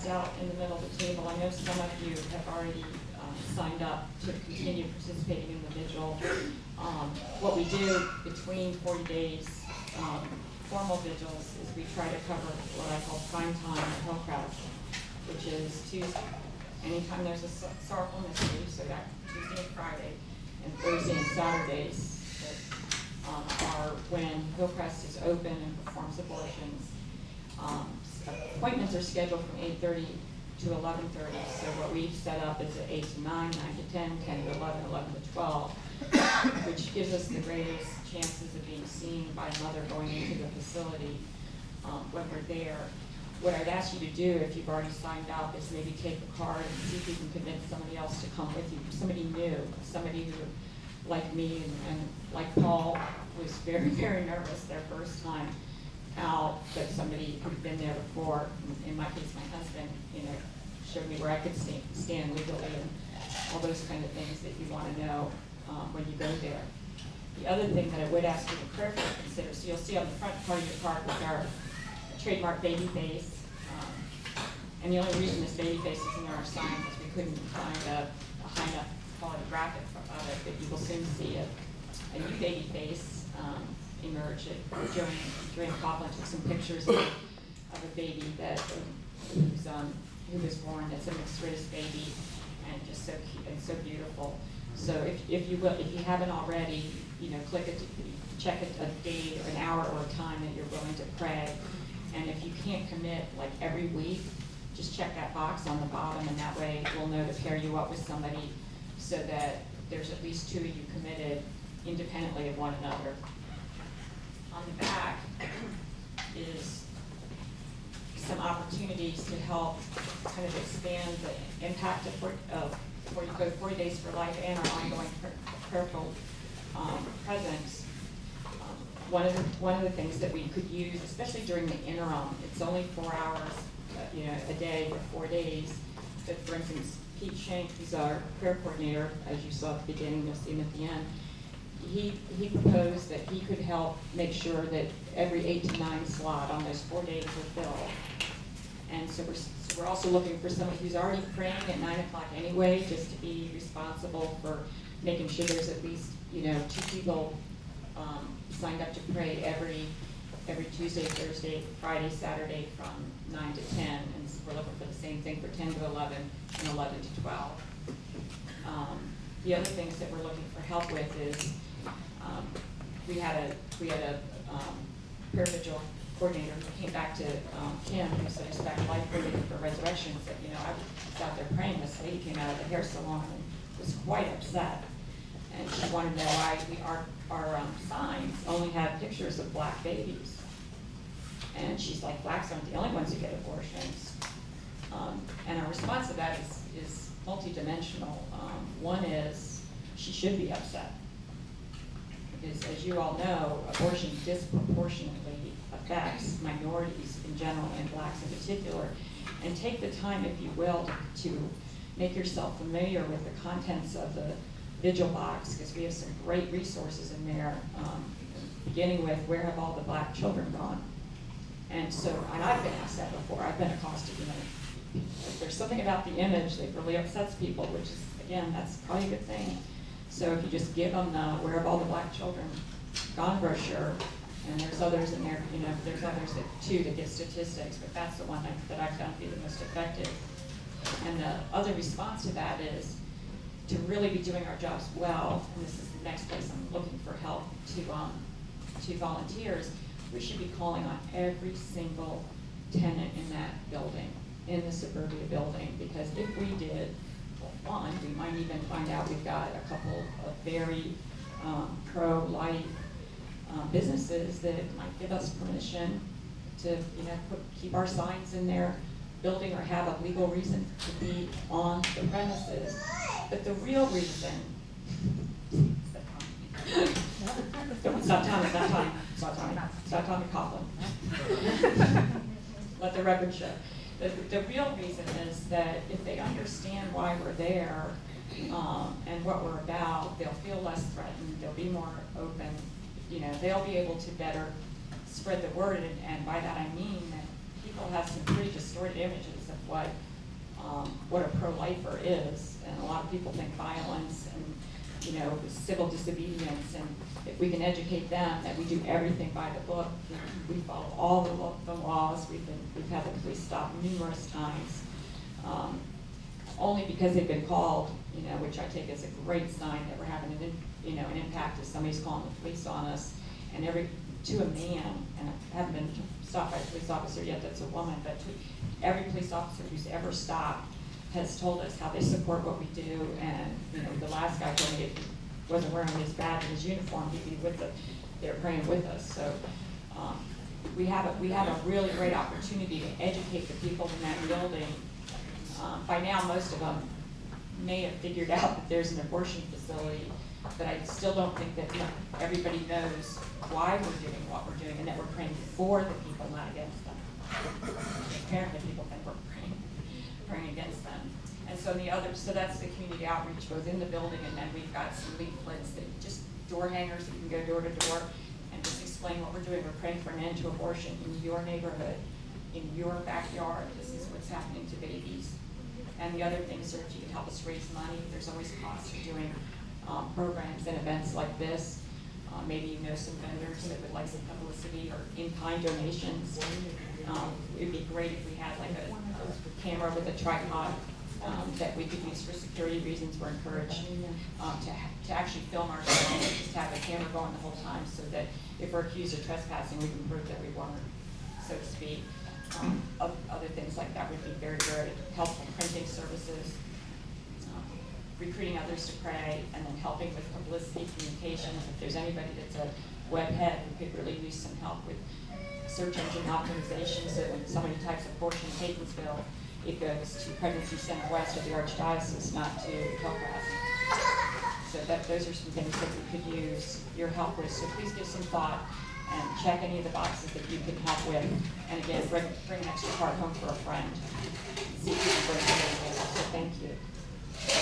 passed out in the middle of the table. I know some of you have already signed up to continue participating in the vigil. What we do between 40 days formal vigils is we try to cover what I call prime time at Hillcrest, which is Tuesday. Anytime there's a sorrowful mystery, so that Tuesday and Friday, and Thursday and Saturdays are when Hillcrest is open and performs abortions. Appointments are scheduled from 8:30 to 11:30. So what we've set up is at 8 to 9, 9 to 10, 10 to 11, 11 to 12, which gives us the greatest chances of being seen by a mother going into the facility when we're there. What I'd ask you to do, if you've already signed up, is maybe take a card and see if you can convince somebody else to come with you, somebody new, somebody who, like me and like Paul, was very, very nervous their first time out, but somebody who'd been there before. In my case, my husband, showed me where I could stand legally and all those kind of things that you want to know when you go there. The other thing that I would ask you to prayerfully consider, so you'll see on the front part of your card with our trademark baby face, and the only reason this baby face is in our sign is we couldn't find a high enough quality graphic of it, but you will soon see a new baby face emerge. Joanne Coughlin took some pictures of a baby that who was born. That's a mixed race baby, and just so cute and so beautiful. So if you haven't already, click it, check a date or an hour or a time that you're willing to pray. And if you can't commit like every week, just check that box on the bottom, and that way we'll know to pair you up with somebody so that there's at least two of you committed independently of one another. On the back is some opportunities to help kind of expand the impact of 40 Days for Life and our ongoing prayerful presence. One of the things that we could use, especially during the interim, it's only 4 hours, a day for 4 days. But for instance, Pete Shank, who's our prayer coordinator, as you saw at the beginning, you'll see him at the end. He proposed that he could help make sure that every 8 to 9 slot on those 4 days were filled. And so we're also looking for someone who's already praying at 9 o'clock anyway, just to be responsible for making sure there's at least 2 people signed up to pray every Tuesday, Thursday, Friday, Saturday from 9 to 10. And so we're looking for the same thing for 10 to 11 and 11 to 12. The other things that we're looking for help with is we had a prayer vigil coordinator who came back to Kim, who's the Respect Life coordinator for Resurrection, and said, I was out there praying. This lady came out of the hair salon and was quite upset, and she wanted to know why our signs only had pictures of black babies. And she's like, blacks aren't the only ones who get abortions. And our response to that is multidimensional. One is she should be upset, because as you all know, abortion disproportionately affects minorities in general and blacks in particular. And take the time, if you will, to make yourself familiar with the contents of the vigil box, because we have some great resources in there, beginning with where have all the black children gone. And so, and I've been asked that before, I've been accosted, if there's something about the image that really upsets people, which is, again, that's probably a good thing. So if you just give them the Where Have All the Black Children Gone brochure, and there's others in there, there's others that give statistics, but that's the one that I found to be the most effective. And the other response to that is to really be doing our jobs well, and this is the next place I'm looking for help to volunteers. We should be calling on every single tenant in that building, in the suburbia building, because if we did, well, one, we might even find out we've got a couple of very pro-life businesses that might give us permission to keep our signs in their building or have a legal reason to be on the premises. But the real reason, stop Tommy Coughlin. Let the record show. The real reason is that if they understand why we're there and what we're about, they'll feel less threatened, they'll be more open, they'll be able to better spread the word, and by that I mean that people have some pretty distorted images of what a pro-lifer is. And a lot of people think violence and, you know, civil disobedience, and if we can educate them that we do everything by the book, we follow all the laws. We've had the police stop numerous times, only because they've been called, you know, which I take as a great sign that we're having an impact if somebody's calling the police on us. And to a man, and I haven't been stopped by a police officer yet that's a woman, but to every police officer who's ever stopped has told us how they support what we do. And, you know, the last guy told me if he wasn't wearing his badge and his uniform, he'd be they're praying with us. So we have a really great opportunity to educate the people in that building. By now, most of them may have figured out that there's an abortion facility, but I still don't think that everybody knows why we're doing what we're doing, and that we're praying for the people, not against them. Apparently people think we're praying against them. And so so that's the community outreach, both in the building, and then we've got some leaflets that just door hangers that you can go door to door and just explain what we're doing. We're praying for an end to abortion in your neighborhood, in your backyard. This is what's happening to babies. And the other things are, if you can help us raise money, there's always costs for doing programs and events like this. Maybe you know some vendors that would like some publicity or in-kind donations. It'd be great if we had like a camera with a tripod that we could use for security reasons. We're encouraged to actually film ourselves, just have a camera going the whole time, so that if we're accused of trespassing, we can prove that we weren't, so to speak. Other things like that would be very, very helpful. Printing services, recruiting others to pray, and then helping with publicity, communication. If there's anybody that's a web head who could really use some help with search engine optimization, so when somebody types abortion in Catonsville, it goes to Pregnancy Center West of the Archdiocese, not to Hillcrest. So those are some things that we could use your help with. So please give some thought and check any of the boxes that you can help with. And again, bring an extra card home for a friend. See if you can bring it in. So thank you.